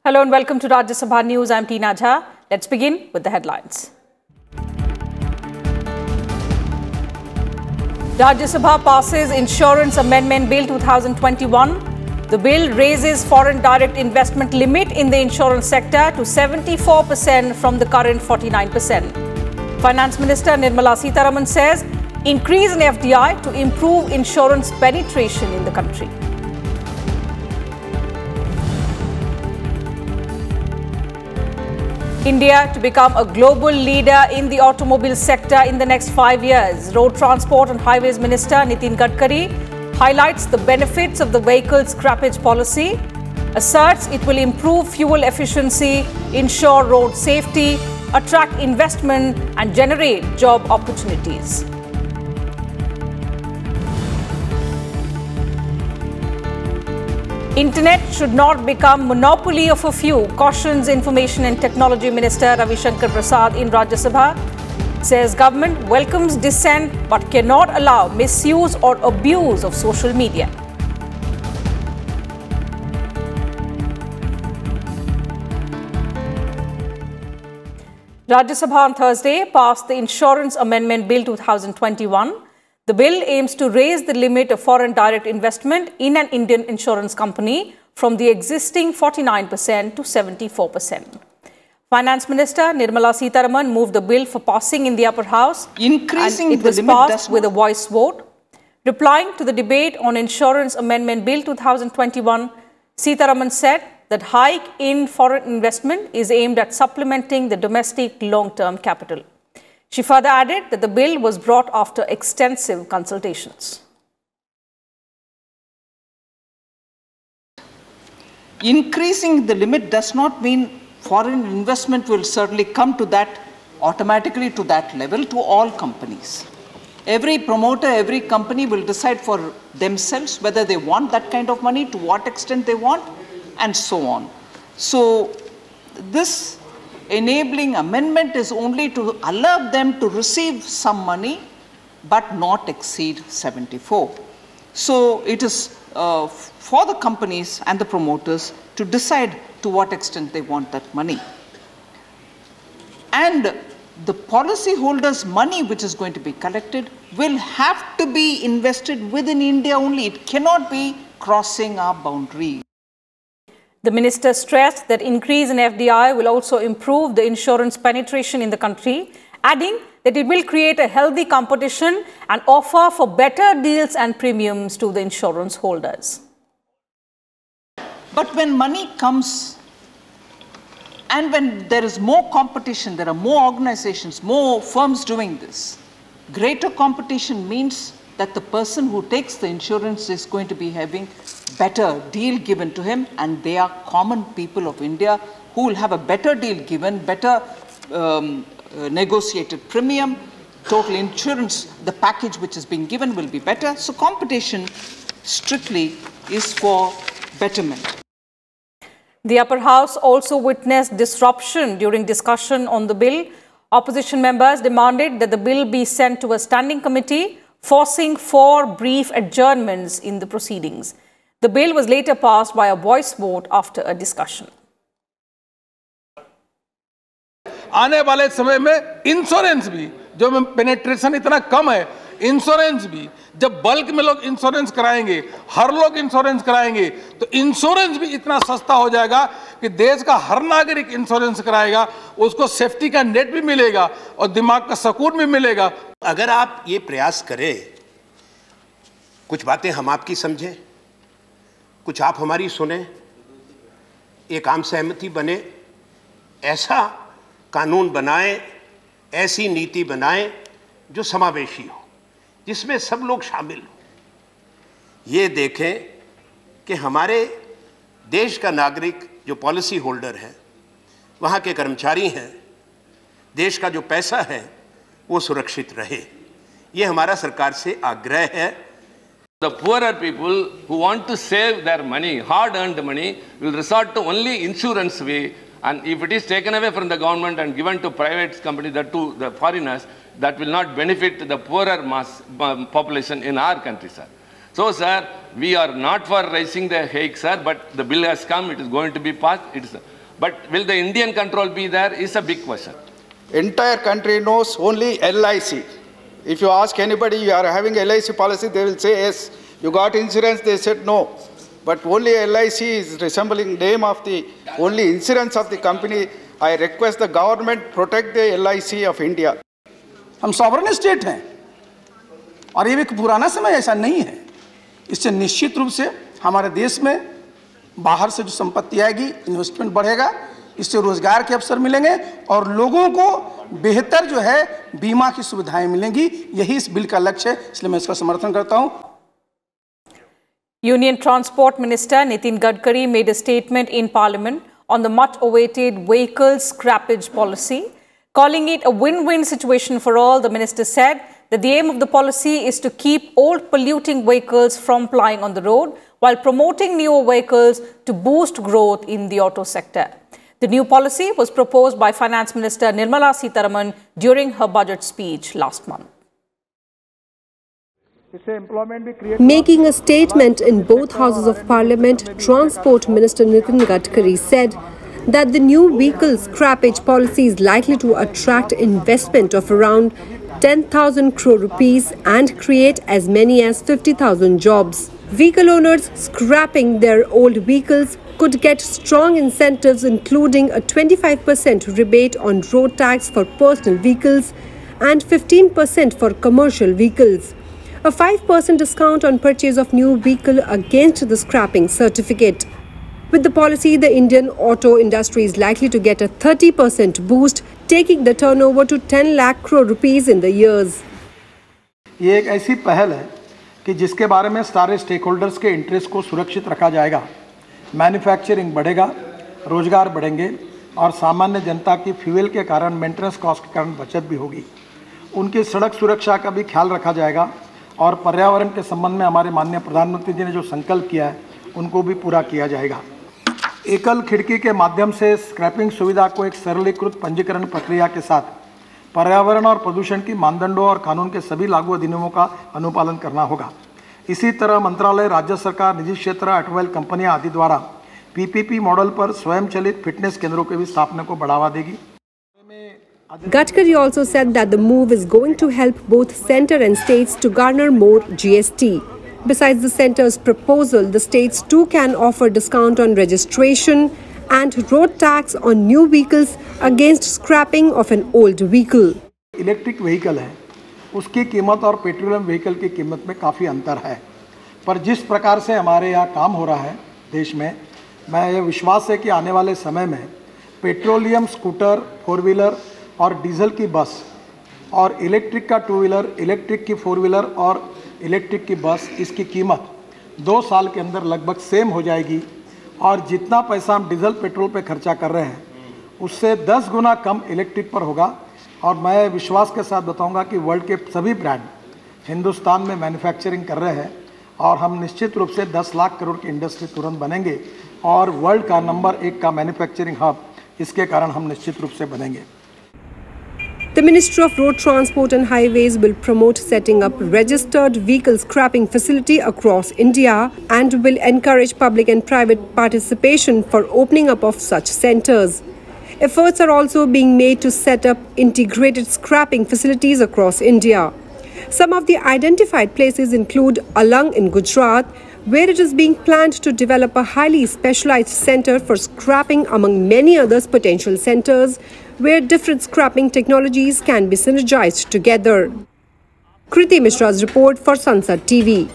Hello and welcome to Rajya Sabha News. I'm Tina Jha. Let's begin with the headlines. Rajya Sabha passes Insurance Amendment Bill 2021. The bill raises foreign direct investment limit in the insurance sector to 74% from the current 49%. Finance Minister Nirmala Sitharaman says increase in FDI to improve insurance penetration in the country. India to become a global leader in the automobile sector in the next 5 years. Road Transport and Highways Minister Nitin Gadkari highlights the benefits of the vehicle scrappage policy, asserts it will improve fuel efficiency, ensure road safety, attract investment and generate job opportunities. Internet should not become monopoly of a few, cautions Information and Technology Minister Ravi Shankar Prasad in Rajya Sabha. Says government welcomes dissent but cannot allow misuse or abuse of social media. Rajya Sabha on Thursday passed the Insurance Amendment Bill 2021. The bill aims to raise the limit of foreign direct investment in an Indian insurance company from the existing 49% to 74%. Finance Minister Nirmala Sitharaman moved the bill for passing in the upper house, and it was passed with a voice vote. Replying to the debate on Insurance Amendment Bill 2021, Sitharaman said that hike in foreign investment is aimed at supplementing the domestic long-term capital. She further added that the bill was brought after extensive consultations. Increasing the limit does not mean foreign investment will certainly come to that automatically to that level to all companies. Every promoter, every company will decide for themselves whether they want that kind of money, to what extent they want, and so on. So this enabling amendment is only to allow them to receive some money but not exceed 74. So it is for the companies and the promoters to decide to what extent they want that money. And the policy holders' money which is going to be collected will have to be invested within India only. It cannot be crossing our boundary. The minister stressed that increase in FDI will also improve the insurance penetration in the country, adding that it will create a healthy competition and offer for better deals and premiums to the insurance holders. But when money comes and when there is more competition, there are more organizations, more firms doing this, greater competition means that the person who takes the insurance is going to be having better deal given to him, and they are common people of India who will have a better deal given, better negotiated premium, total insurance, the package which is being given will be better. So competition strictly is for betterment. The upper house also witnessed disruption during discussion on the bill. Opposition members demanded that the bill be sent to a standing committee, forcing 4 brief adjournments in the proceedings. The bill was later passed by a voice vote after a discussion. आने वाले समय में insurance भी जो penetration इतना कम है, insurance भी जब बल्क में लोग इंश्योरेंस कराएंगे, हर लोग इंश्योरेंस कराएंगे, तो इंश्योरेंस भी इतना सस्ता हो जाएगा कि देश का हर नागरिक इंश्योरेंस कराएगा, उसको सेफ्टी का नेट भी मिलेगा और दिमाग का सुकून भी मिलेगा. अगर आप ये प्रयास करें, कुछ बातें हम आपकी समझें, कुछ आप हमारी सुने, एक आम सहमति बने, ऐसा कानून बनाएं, ऐसी नीति बनाएं जो समावेशी हो, जिसमें सब लोग शामिल हो. ये देखें कि हमारे देश का नागरिक जो पॉलिसी होल्डर है, वहाँ के कर्मचारी हैं, देश का जो पैसा है वो सुरक्षित रहे. ये हमारा सरकार से आग्रह है. The poorer people who want to save their money, hard-earned money, will resort to only insurance way, and if it is taken away from the government and given to private companies, that to the foreigners, that will not benefit the poorer mass population in our country, sir. So, sir, we are not for raising the hike, sir, but the bill has come, it is going to be passed. It is But will the Indian control be there is a big question. Entire country knows only LIC. If you ask anybody, you are having LIC policy, they will say yes. You got insurance, they said no. But only LIC is resembling name of the only insurance of the company. I request the government protect the LIC of India. हम sovereign state हैं और ये एक पुराना समय ऐसा नहीं है। इससे निश्चित रूप से हमारे देश में बाहर से जो संपत्ति आएगी, इन्वेस्टमेंट बढ़ेगा, इससे रोजगार के अवसर मिलेंगे और लोगों को बेहतर जो है बीमा की सुविधाएं मिलेंगी। यही इस बिल का लक्ष्य है, इसलिए मैं इसका समर्थन करता हूं। Union Transport Minister Nitin Gadkari made a statement in Parliament on the much-awaited vehicle scrappage policy. Calling it a win-win situation for all, the minister said that the aim of the policy is to keep old polluting vehicles from plying on the road while promoting newer vehicles to boost growth in the auto sector. The new policy was proposed by Finance Minister Nirmala Sitharaman during her budget speech last month. Making a statement in both houses of Parliament, Transport Minister Nitin Gadkari said that the new vehicle scrappage policy is likely to attract investment of around 10,000 crore rupees and create as many as 50,000 jobs. Vehicle owners scrapping their old vehicles could get strong incentives, including a 25% rebate on road tax for personal vehicles and 15% for commercial vehicles. A 5% discount on purchase of new vehicle against the scrapping certificate. With the policy, the Indian auto industry is likely to get a 30% boost, taking the turnover to 10 lakh crore rupees in the years. ये एक ऐसी पहल है कि जिसके बारे में सारे स्टेक होल्डर्स के इंटरेस्ट को सुरक्षित रखा जाएगा। मैन्युफैक्चरिंग बढ़ेगा, रोजगार बढ़ेंगे और सामान्य जनता की फ्यूल के कारण मेंटेनेंस कॉस्ट के कारण बचत भी होगी। उनकी सड़क सुरक्षा का भी ख्याल रखा जाएगा और पर्यावरण के संबंध में हमारे माननीय प्रधानमंत्री जी ने जो संकल्प किया है उनको भी पूरा किया जाएगा। एकल खिड़की के माध्यम से स्क्रैपिंग सुविधा को एक सरलीकृत पंजीकरण प्रक्रिया के साथ पर्यावरण और प्रदूषण की मानदंडों और कानून के सभी लागू अधिनियमों का अनुपालन करना होगा। इसी तरह मंत्रालय, राज्य सरकार, निजी क्षेत्र, ऑटोमोबाइल कंपनियां आदि द्वारा पीपीपी मॉडल पर स्वयंचलित फिटनेस केंद्रों के भी स्थापना को बढ़ावा देगी। Gadkari also said that the move is going to help both centre and states to garner more GST. Besides the centre's proposal, the states too can offer discount on registration and road tax on new vehicles against scrapping of an old vehicle. Electric vehicle है, उसकी कीमत और petroleum vehicle की कीमत में काफ़ी अंतर है, पर जिस प्रकार से हमारे यहाँ काम हो रहा है देश में, मैं ये विश्वास है कि आने वाले समय में पेट्रोलियम स्कूटर, 4 व्हीलर और डीजल की बस और इलेक्ट्रिक का 2 व्हीलर, इलेक्ट्रिक की 4 व्हीलर और इलेक्ट्रिक की बस, इसकी कीमत 2 साल के अंदर लगभग सेम हो जाएगी और जितना पैसा हम डीजल पेट्रोल पे खर्चा कर रहे हैं उससे 10 गुना कम इलेक्ट्रिक पर होगा। और मैं विश्वास के साथ बताऊंगा कि वर्ल्ड के सभी ब्रांड हिंदुस्तान में मैन्युफैक्चरिंग कर रहे हैं और हम निश्चित रूप से 10 लाख करोड़ की इंडस्ट्री तुरंत बनेंगे और वर्ल्ड का नंबर 1 का मैन्युफैक्चरिंग हब इसके कारण हम निश्चित रूप से बनेंगे। The Ministry of Road Transport and Highways will promote setting up registered vehicle scrapping facility across India and will encourage public and private participation for opening up of such centers. Efforts are also being made to set up integrated scrapping facilities across India. Some of the identified places include Alang in Gujarat, where it is being planned to develop a highly specialized center for scrapping among many others potential centers where different scrapping technologies can be synergized together. Kriti Mishra's report for Sansad TV.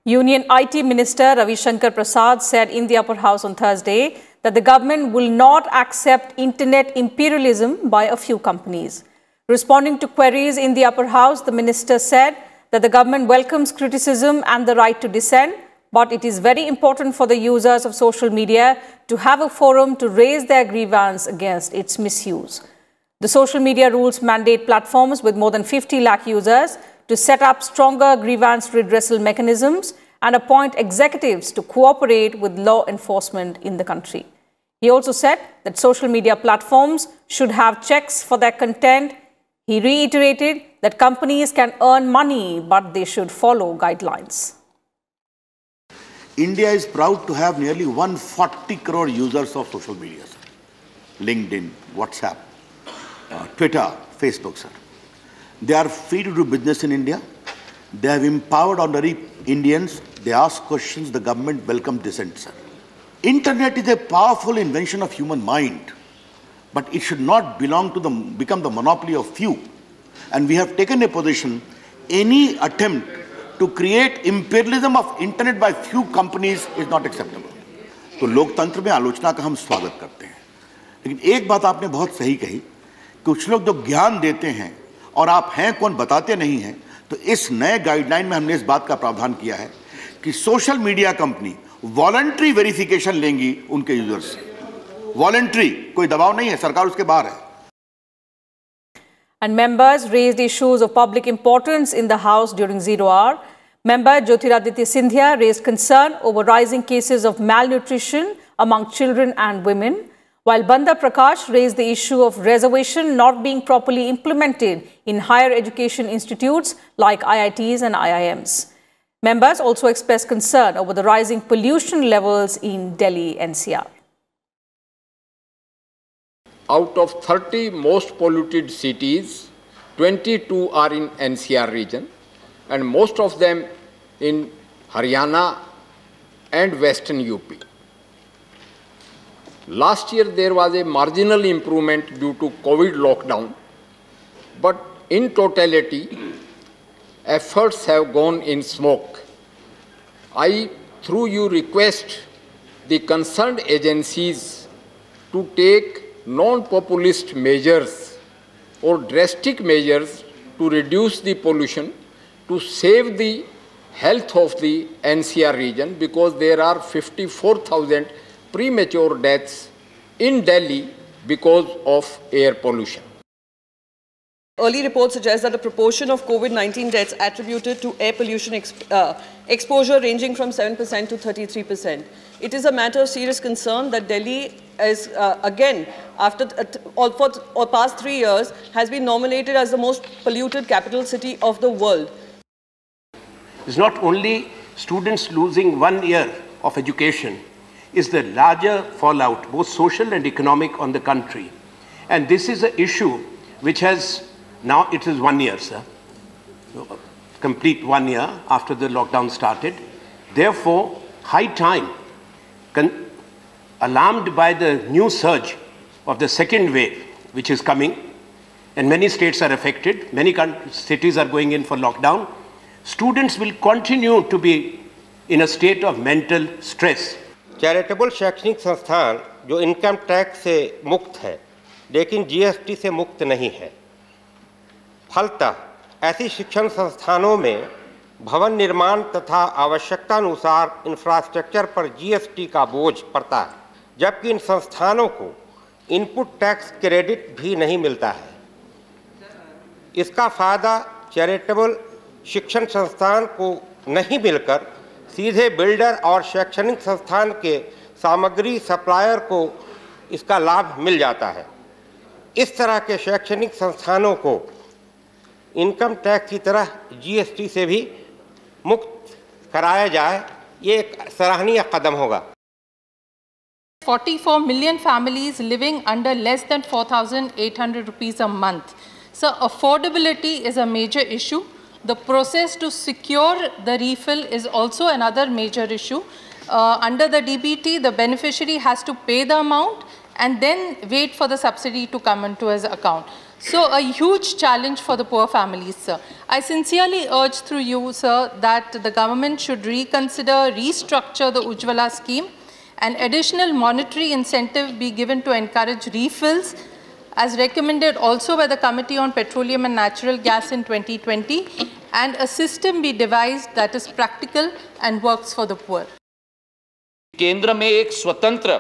Union IT Minister Ravi Shankar Prasad said in the Upper House on Thursday that the government will not accept internet imperialism by a few companies. Responding to queries in the Upper House, the minister said that the government welcomes criticism and the right to dissent, but it is very important for the users of social media to have a forum to raise their grievance against its misuse. The social media rules mandate platforms with more than 50 lakh users to set up stronger grievance redressal mechanisms and appoint executives to cooperate with law enforcement in the country. He also said that social media platforms should have checks for their content. He reiterated that companies can earn money, but they should follow guidelines. India is proud to have nearly 140 crore users of social media, sir. LinkedIn, WhatsApp, Twitter, Facebook, sir. They are free to do business in India. They have empowered ordinary Indians. They ask questions. The government welcomes dissent, sir. Internet is a powerful invention of human mind, but it should not become the monopoly of few. And we have taken a position, any attempt to create imperialism of internet by few companies is not acceptable. तो लोकतंत्र में आलोचना का हम स्वागत करते हैं, लेकिन एक बात आपने बहुत सही कही, कुछ लोग जो ज्ञान देते हैं और आप हैं कौन बताते नहीं हैं, तो इस नए गाइडलाइन में हमने इस बात का प्रावधान किया है कि social media company voluntary verification लेंगी उनके यूजर्स से, वॉलंटरी, कोई दबाव नहीं है, सरकार उसके बाहर है. And members raised issues of public importance in the House during zero hour. Member Jyotiraditya Scindia raised concern over rising cases of malnutrition among children and women, while Banda Prakash raised the issue of reservation not being properly implemented in higher education institutes like IITs and IIMs. Members also expressed concern over the rising pollution levels in Delhi NCR. Out of 30 most polluted cities, 22 are in NCR region, and most of them in Haryana and Western UP. Last year there was a marginal improvement due to COVID lockdown, but in totality, efforts have gone in smoke. I, through you, request the concerned agencies to take non-populist measures or drastic measures to reduce the pollution, to save the health of the NCR region, because there are 54,000 premature deaths in Delhi because of air pollution. Early reports suggest that the proportion of COVID-19 deaths attributed to air pollution exposure ranging from 7% to 33%. It is a matter of serious concern that Delhi is, again, after for past 3 years, has been nominated as the most polluted capital city of the world. It's not only students losing 1 year of education, it's the larger fallout, both social and economic, on the country. And this is an issue which has, now it is 1 year, sir, complete 1 year after the lockdown started. Therefore, high time, alarmed by the new surge of the second wave, which is coming, and many states are affected, many cities are going in for lockdown, students will continue to be in a state of mental stress. Charitable शैक्षणिक संस्थान जो income tax से मुक्त है लेकिन GST से मुक्त नहीं है, फलतः ऐसी शिक्षण संस्थानों में भवन निर्माण तथा आवश्यकतानुसार इंफ्रास्ट्रक्चर पर जीएसटी का बोझ पड़ता है, जबकि इन संस्थानों को इनपुट टैक्स क्रेडिट भी नहीं मिलता है. इसका फ़ायदा चैरिटेबल शिक्षण संस्थान को नहीं मिलकर सीधे बिल्डर और शैक्षणिक संस्थान के सामग्री सप्लायर को इसका लाभ मिल जाता है. इस तरह के शैक्षणिक संस्थानों को इनकम टैक्स की तरह जीएसटी से भी मुक्त कराया जाए, ये एक सराहनीय कदम होगा. 44 million families living under less than 4,800 rupees a month. So affordability is a major issue. The process to secure the refill is also another major issue. Under the DBT, the beneficiary has to pay the amount and then wait for the subsidy to come into his account. So a huge challenge for the poor families, sir. I sincerely urge through you, sir, that the government should reconsider, restructure the Ujjwala scheme. An additional monetary incentive be given to encourage refills, as recommended also by the Committee on Petroleum and Natural Gas in 2020, and a system be devised that is practical and works for the poor. केंद्र में एक स्वतंत्र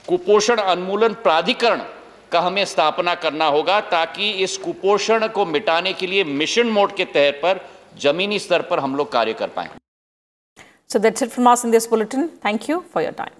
कुपोषण उन्मूलन प्राधिकरण का हमें स्थापना करना होगा, ताकि इस कुपोषण को मिटाने के लिए मिशन मोड के तहत पर जमीनी स्तर पर हम लोग कार्य कर पाएं. So that's it from us in this bulletin. Thank you for your time.